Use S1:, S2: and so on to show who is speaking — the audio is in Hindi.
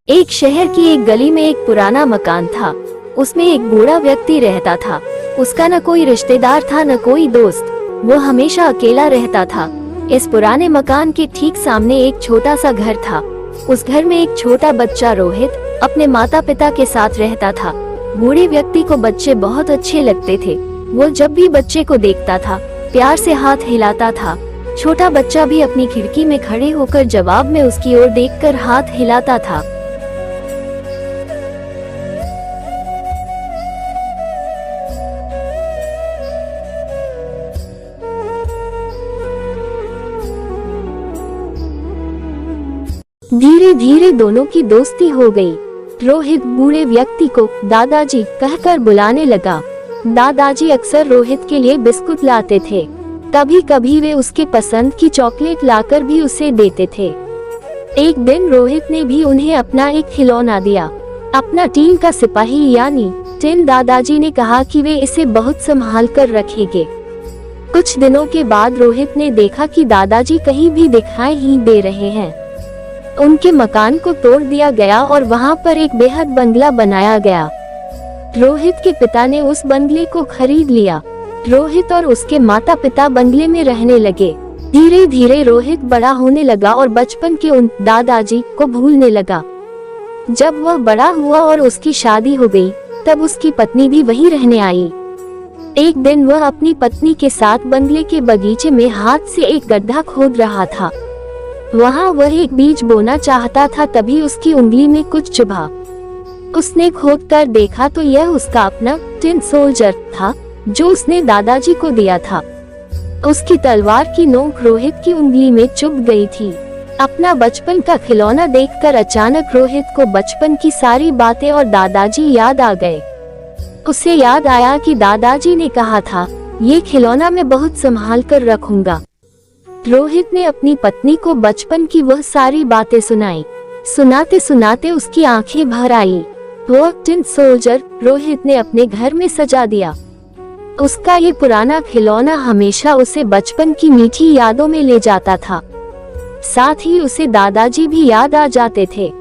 S1: एक शहर की एक गली में एक पुराना मकान था। उसमें एक बूढ़ा व्यक्ति रहता था। उसका न कोई रिश्तेदार था न कोई दोस्त। वो हमेशा अकेला रहता था। इस पुराने मकान के ठीक सामने एक छोटा सा घर था। उस घर में एक छोटा बच्चा रोहित अपने माता पिता के साथ रहता था। बूढ़े व्यक्ति को बच्चे बहुत अच्छे लगते थे। वो जब भी बच्चे को देखता था प्यार से हाथ हिलाता था। छोटा बच्चा भी अपनी खिड़की में खड़े होकर जवाब में उसकी ओर देखकर हाथ हिलाता था। धीरे धीरे दोनों की दोस्ती हो गई। रोहित बूढ़े व्यक्ति को दादाजी कहकर बुलाने लगा। दादाजी अक्सर रोहित के लिए बिस्कुट लाते थे। कभी कभी वे उसके पसंद की चॉकलेट लाकर भी उसे देते थे। एक दिन रोहित ने भी उन्हें अपना एक खिलौना दिया, अपना टीन का सिपाही यानी टिन। दादाजी ने कहा कि वे इसे बहुत संभाल कर रखेंगे। कुछ दिनों के बाद रोहित ने देखा कि दादाजी कहीं भी दिखाई ही दे रहे हैं। उनके मकान को तोड़ दिया गया और वहां पर एक बेहद बंगला बनाया गया। रोहित के पिता ने उस बंगले को खरीद लिया। रोहित और उसके माता पिता बंगले में रहने लगे। धीरे धीरे रोहित बड़ा होने लगा और बचपन के उन दादाजी को भूलने लगा। जब वह बड़ा हुआ और उसकी शादी हो गई तब उसकी पत्नी भी वहीं रहने आई। एक दिन वह अपनी पत्नी के साथ बंगले के बगीचे में हाथ से एक गड्ढा खोद रहा था। वहाँ वह एक बीज बोना चाहता था, तभी उसकी उंगली में कुछ चुभा। उसने खोद कर देखा तो यह उसका अपना टिन सोल्जर था जो उसने दादाजी को दिया था। उसकी तलवार की नोक रोहित की उंगली में चुभ गई थी। अपना बचपन का खिलौना देखकर अचानक रोहित को बचपन की सारी बातें और दादाजी याद आ गए। उसे याद आया कि दादाजी ने कहा था, ये खिलौना मैं बहुत संभाल कर रखूंगा। रोहित ने अपनी पत्नी को बचपन की वह सारी बातें सुनाई। सुनाते सुनाते उसकी आंखें भर आई। वो टिन सोल्जर रोहित ने अपने घर में सजा दिया। उसका ये पुराना खिलौना हमेशा उसे बचपन की मीठी यादों में ले जाता था। साथ ही उसे दादाजी भी याद आ जाते थे।